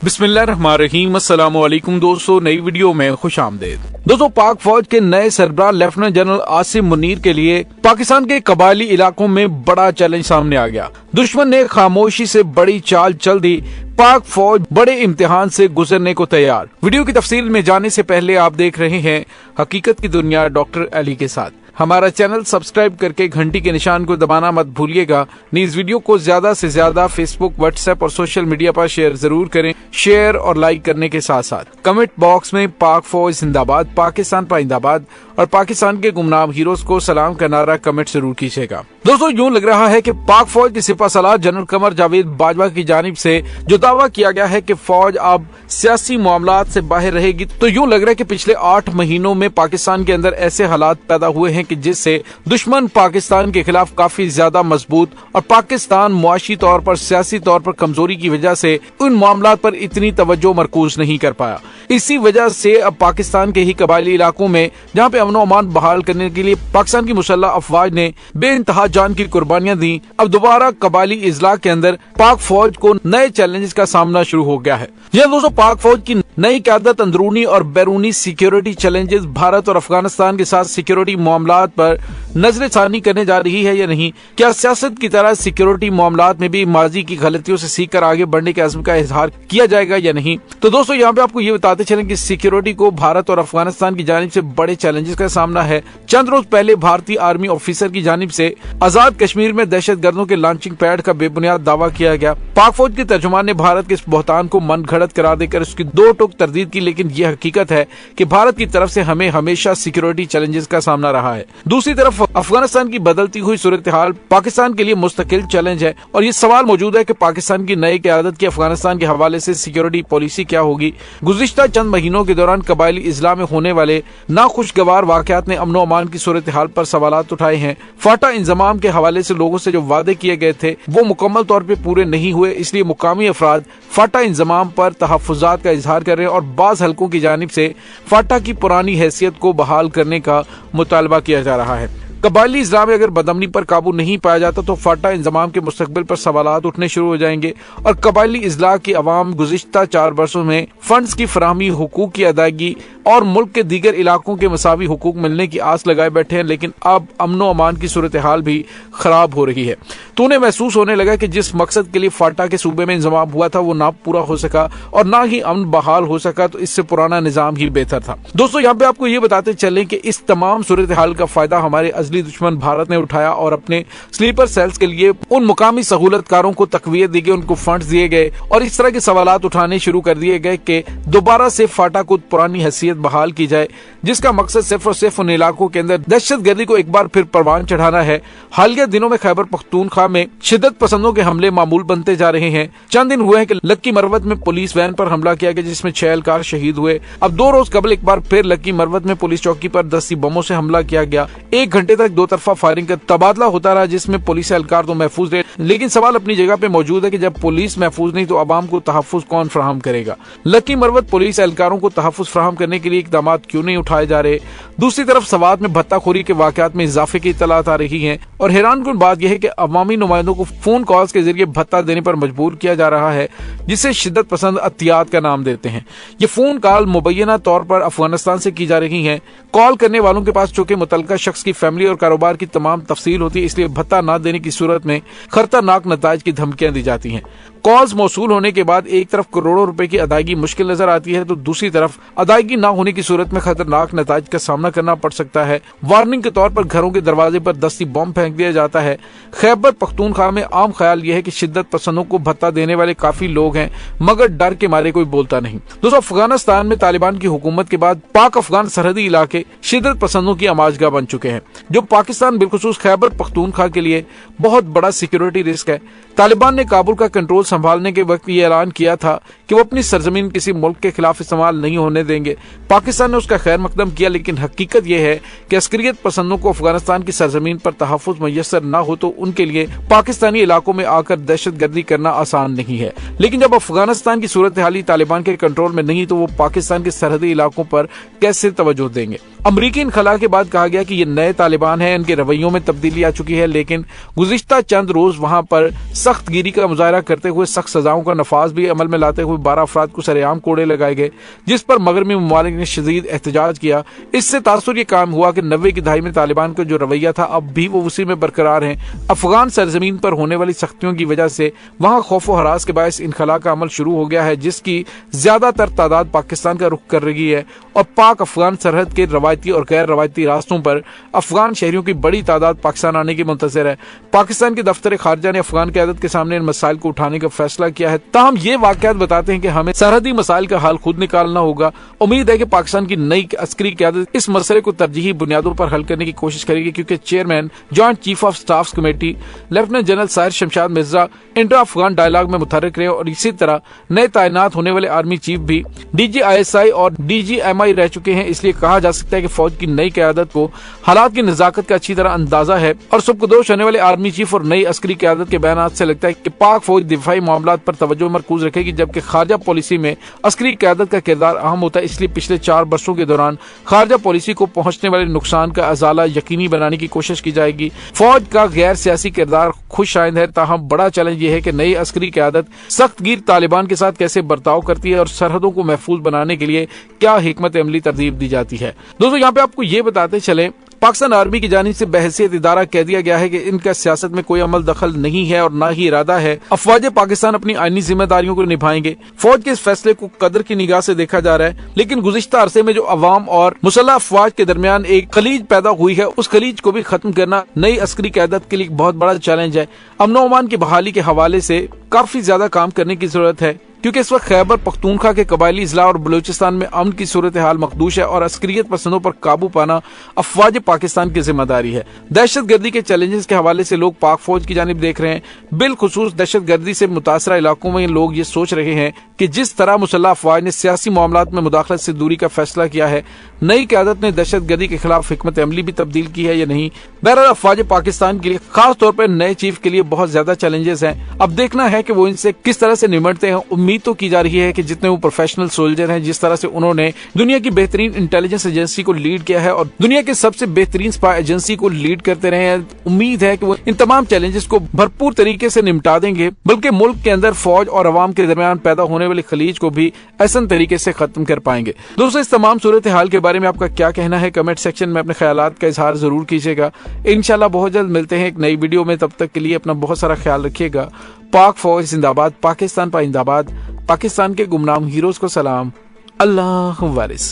बिस्मिल्लाहिर्रहमानिर्रहीम। अस्सलामुअलैकुम दोस्तों, नई वीडियो में खुश आमदेद। दोस्तों, पाक फौज के नए सरबराह लेफ्टिनेंट जनरल आसिम मुनीर के लिए पाकिस्तान के कबायली इलाकों में बड़ा चैलेंज सामने आ गया। दुश्मन ने खामोशी से बड़ी चाल चल दी। पाक फौज बड़े इम्तिहान से गुजरने को तैयार। वीडियो की तफसील में जाने से पहले आप देख रहे हैं हकीकत की दुनिया डॉक्टर अली के साथ। हमारा चैनल सब्सक्राइब करके घंटी के निशान को दबाना मत भूलिएगा। इस वीडियो को ज्यादा से ज्यादा फेसबुक, व्हाट्सएप और सोशल मीडिया पर शेयर जरूर करें। शेयर और लाइक करने के साथ साथ कमेंट बॉक्स में पाक फौज जिंदाबाद, पाकिस्तान पाइंदाबाद और पाकिस्तान के गुमनाम हीरोज को सलाम का नारा कमेंट जरूर कीजिएगा। दोस्तों, यूं लग रहा है कि पाक फौज के सिपह सलार जनरल कमर जावेद बाजवा की जानिब से जो दावा किया गया है कि फौज अब सियासी मामलात से बाहर रहेगी, तो यूं लग रहा है कि पिछले 8 महीनों में पाकिस्तान के अंदर ऐसे हालात पैदा हुए हैं कि जिससे दुश्मन पाकिस्तान के खिलाफ काफी ज्यादा मजबूत और पाकिस्तान मुआशी तौर पर, सियासी तौर पर कमजोरी की वजह से उन मामलात पर इतनी तवज्जो मरकूज नहीं कर पाया। इसी वजह से अब पाकिस्तान के ही कबायली इलाकों में, जहाँ पे अमन और अमान बहाल करने के लिए पाकिस्तान की मुसल्लह अफवाज ने बेइंतहा जान की कुर्बानियां दी, अब दोबारा कबायली इजला के अंदर पाक फौज को नए चैलेंजेस का सामना शुरू हो गया है। यह दोस्तों, पाक फौज की नई क़यादत अंदरूनी और बैरूनी सिक्योरिटी चैलेंजेस, भारत और अफगानिस्तान के साथ सिक्योरिटी मामलात पर नजरसानी करने जा रही है या नहीं? क्या सियासत की तरह सिक्योरिटी मामलात में भी माजी की गलतियों से सीखकर आगे बढ़ने के अज़्म का इजहार किया जाएगा या नहीं? तो दोस्तों, यहाँ पे आपको ये बताते चलें कि सिक्योरिटी को भारत और अफगानिस्तान की जानिब से बड़े चैलेंजेस का सामना है। चंद रोज पहले भारतीय आर्मी ऑफिसर की जानिब से आजाद कश्मीर में दहशतगर्दों के लॉन्चिंग पैड का बेबुनियाद दावा किया गया। पाक फौज के तर्जुमान ने भारत के इस बहतान को मन घड़त करार देकर उसकी दो टूक तरदीद की, लेकिन यह हकीकत है कि भारत की तरफ से हमें हमेशा सिक्योरिटी चैलेंजेस का सामना रहा है। दूसरी तरफ अफगानिस्तान की बदलती हुई सूरत हाल पाकिस्तान के लिए मुस्तकिल चैलेंज है और ये सवाल मौजूद है कि पाकिस्तान की नई क़यादत की अफगानिस्तान के हवाले से सिक्योरिटी पॉलिसी क्या होगी। गुज़िश्ता चंद महीनों के दौरान कबायली इजला में होने वाले नाखुशगवार वाकयात ने अमन अमान की सूरत हाल पर सवालात उठाए हैं। फाटा इंजमाम के हवाले से लोगों से जो वादे किए गए थे वो मुकम्मल तौर पर पूरे नहीं हुए, इसलिए मुकामी अफराद फाटा इंजमाम पर तहफ़्फ़ुज़ात का इजहार कर रहे हैं और बाज़ हलकों की जानिब से फाटा की पुरानी हैसियत को बहाल करने का मुतालबा किया जा रहा है। कबायली इजला में अगर बदअमनी पर काबू नहीं पाया जाता तो फाटा इंजमाम के मुस्तकबिल पर सवालात उठने शुरू हो जाएंगे और कबायली इजला की अवाम गुज़िश्ता 4 वर्षों में फंड्स की फराहमी, हुकूक की अदायगी और मुल्क के दीगर इलाकों के मसावी हुकूक मिलने की आस लगाए बैठे हैं, लेकिन अब अमन व अमान की सूरत हाल भी खराब हो रही है। तो उन्हें महसूस होने लगा कि जिस मकसद के लिए फाटा के सूबे में इंजमाम हुआ था वो ना पूरा हो सका और ना ही अमन बहाल हो सका, तो इससे पुराना निजाम ही बेहतर था। दोस्तों, यहाँ पे आपको ये बताते चलें कि इस तमाम सूरत हाल का फायदा हमारे अजली दुश्मन भारत ने उठाया और अपने स्लीपर सेल्स के लिए उन मुकामी सहूलतकारों को तकवीत दी गई, उनको फंड्स दिए गए और इस तरह के सवालात उठाने शुरू कर दिए गए कि दोबारा से फाटा को पुरानी हैसियत बहाल की जाए, जिसका मकसद सिर्फ और सिर्फ उन इलाकों के अंदर दहशतगर्दी को एक बार फिर परवान चढ़ाना है। हालिया दिनों में खैबर पख्तूनख्वा में शिद्दत पसंदों के हमले मामूल बनते जा रहे हैं। चंद दिन हुए हैं कि लक्की मरवत में पुलिस वैन पर हमला किया गया जिसमें 6 एहलकार शहीद हुए। अब 2 रोज कबल एक बार फिर लक्की मरवत में पुलिस चौकी पर 10 बमों से हमला किया गया। 1 घंटे तक 2 तरफा फायरिंग का तबादला होता रहा जिसमें पुलिस एहलकार तो महफूज रहे, लेकिन सवाल अपनी जगह पे मौजूद है कि जब पुलिस महफूज नहीं तो अवाम को तहफ्फुज कौन फराहम करेगा? लक्की मरवत पुलिस एहलकारों को तहफ्फुज फराहम करने के लिए इकदाम क्यों नहीं उठाए जा रहे? दूसरी तरफ सवात में भत्ताखोरी के वाकयात में इजाफे की इत्तलात आ रही है और हैरानकुन बात यह है कि अवामी नुमाइंदों को फोन कॉल्स के जरिए भत्ता देने पर मजबूर किया जा रहा है, जिसे शिद्दत पसंद अतियात का नाम देते हैं। ये फोन कॉल मुबैना तौर पर अफगानिस्तान से की जा रही है। कॉल करने वालों के पास चूंकि मुतल्लिका शख्स की फैमिली और कारोबार की तमाम तफसील होती है, इसलिए भत्ता न देने की सूरत में खतरनाक नताइज की धमकियां दी जाती हैं। कॉल्स मौसूल होने के बाद एक तरफ करोड़ों रुपए की अदायगी मुश्किल नजर आती है तो दूसरी तरफ अदायगी न होने की सूरत में खतरनाक नताइज का सामना करना पड़ सकता है। वार्निंग के तौर पर घरों के दरवाजे पर दस्ती बम फेंक दिया जाता है। खैबर पख्तूनख्वा में आम ख्याल यह है कि शिद्दत पसंदों को भत्ता देने वाले काफी लोग हैं, मगर डर के मारे कोई बोलता नहीं। दोस्तों, अफगानिस्तान में तालिबान की हुकूमत के बाद पाक अफगान सरहदी इलाके शिद्दत पसंदों की आमाजगाह बन चुके हैं, जो पाकिस्तान बिलखुसूस खैबर पख्तूनख्वा के लिए बहुत बड़ा सिक्योरिटी रिस्क है। तालिबान ने काबुल का कंट्रोल संभालने के वक्त ये ऐलान किया था कि वो अपनी सरजमीन किसी मुल्क के खिलाफ इस्तेमाल नहीं होने देंगे। पाकिस्तान ने उसका खैर मकदम किया, लेकिन हकीकत यह है कि अस्करियत पसंदों को अफगानिस्तान की सरजमीन पर तहफ़्फ़ुज़ मुयस्सर न हो तो उनके लिए पाकिस्तानी इलाकों में आकर दहशतगर्दी करना आसान नहीं है। लेकिन जब अफगानिस्तान की सूरत हाल तालिबान के कंट्रोल में नहीं तो वो पाकिस्तान के सरहदी इलाकों पर कैसे तवज्जो देंगे। अमरीकी इनखला के बाद कहा गया कि ये नए तालिबान हैं, इनके रवैयों में तब्दीली आ चुकी है, लेकिन गुज़िश्ता चंद रोज वहां पर सख्त गिरी का मुजाहरा करते हुए सख्त सजाओं का नफाज भी अमल में लाते हुए 12 अफराद को सरेआम कोड़े लगाए गए, जिस पर मगरबी ममालिक ने शदीद एहतजाज किया। इससे तासुर ये काम हुआ कि 90 की दहाई में तालिबान का जो रवैया था अब भी वो उसी में बरकरार है। अफगान सरजमीन पर होने वाली सख्तियों की वजह से वहां खौफ व हरास के बायस इनखला का अमल शुरू हो गया है, जिसकी ज्यादातर तादाद पाकिस्तान का रुख कर रही है और पाक अफगान सरहद के रवायती और गैर रवायती रास्तों पर अफगान शहरियों की बड़ी तादाद पाकिस्तान आने की मुंतज़िर है। पाकिस्तान के दफ्तर खारजा ने अफगान क़यादत के सामने इन मसाइल को उठाने का फैसला किया है। ताहम ये वाक़यात बताते हैं कि हमें सरहदी मसाइल का हल खुद निकालना होगा। उम्मीद है कि पाकिस्तान की नई अस्करी क़यादत इस मसले को तरजीही बुनियादों पर हल करने की कोशिश करेगी, क्योंकि chairman joint chief of staff committee lieutenant general Sahir Shamshad Mirza Indo Afghan dialogue में मुतहर्रिक रहे और इसी तरह नए तैनात होने वाले आर्मी चीफ भी DGISI और DGMI रह चुके हैं। इसलिए कहा जा सकता है कि फौज की नई क़यादत को हालात की नज़ाकत का अच्छी तरह अंदाजा है और सुबकदोश होने वाले आर्मी चीफ और नई अस्करी क़यादत के बयानात से लगता है कि पाक फौज दिफाई मामलात पर तवज्जो मरकूज रखेगी, जबकि खारजा पॉलिसी में अस्करी क़यादत का किरदार अहम होता है। इसलिए पिछले 4 वर्षों के दौरान खारजा पॉलिसी को पहुंचने वाले नुकसान का अजाला यकीनी बनाने की कोशिश की जाएगी। फौज का गैर सियासी किरदार खुशाइंद है, ताहम बड़ा चैलेंज ये है कि नई अस्करी क़यादत सख्त गिर तालिबान के साथ कैसे बर्ताव करती है और सरहदों को महफूज बनाने के लिए क्या हिकमत अमली तरतीब दी जाती है। दोस्तों यहाँ पे आपको ये बताते चले, पाकिस्तान आर्मी की जानिब से बहसियत इदारा कह दिया गया है कि इनका सियासत में कोई अमल दखल नहीं है और न ही इरादा है। अफवाज पाकिस्तान अपनी आईनी जिम्मेदारियों को निभाएंगे। फौज के इस फैसले को कदर की निगाह से देखा जा रहा है, लेकिन गुज़िश्ता अरसे में जो अवाम और मुसल्लह अफवाज के दरमियान एक खलीज पैदा हुई है, उस खलीज को भी खत्म करना नई अस्करी क़यादत के लिए बहुत बड़ा चैलेंज है। अमन व अमान की बहाली के हवाले से काफी ज्यादा काम करने की जरूरत है, क्योंकि इस वक्त खैबर पख्तूनख्वा के कबायली इजला और बलूचिस्तान में अमन की सूरत हाल मखदूश है और अस्करियत पसंदों पर काबू पाना अफवाज पाकिस्तान की जिम्मेदारी है। दहशत गर्दी के चैलेंजेस के हवाले से लोग पाक फौज की जानिब देख रहे हैं। बिलखुसूस दहशत गर्दी से मुतासरा इलाकों में लोग ये सोच रहे हैं कि जिस तरह मुसल्लह अफवाज ने सियासी मामलात में मुदाखलत से दूरी का फैसला किया है, नई क़यादत ने दहशत गर्दी के खिलाफ हिकमत अमली भी तब्दील की है या नहीं। बहरहाल अफवाज पाकिस्तान के लिए खास तौर पर नए चीफ के लिए बहुत ज्यादा चैलेंजेस हैं। अब देखना है कि वो इनसे किस तरह से निमटते हैं। उम्मीद तो की जा रही है कि जितने वो प्रोफेशनल सोल्जर हैं, जिस तरह से उन्होंने दुनिया की बेहतरीन इंटेलिजेंस एजेंसी को लीड किया है और दुनिया के सबसे बेहतरीन स्पाई एजेंसी को लीड करते रहे हैं, उम्मीद है कि वो इन तमाम चैलेंजेस को भरपूर तरीके से निपटा देंगे, बल्कि मुल्क के अंदर फौज और अवाम के दरमियान पैदा होने वाली खलीज को भी ऐसा तरीके से खत्म कर पाएंगे। दोस्तों, इस तमाम सूरत हाल के बारे में आपका क्या कहना है, कमेंट सेक्शन में अपने ख्यालात का इजहार जरूर कीजिएगा। इंशाल्लाह बहुत जल्द मिलते हैं एक नई वीडियो में। तब तक के लिए अपना बहुत सारा ख्याल रखिएगा। पाक फौज जिंदाबाद, पाकिस्तान पाइंदाबाद, पाकिस्तान के गुमनाम हीरोज को सलाम। अल्लाह वारिस।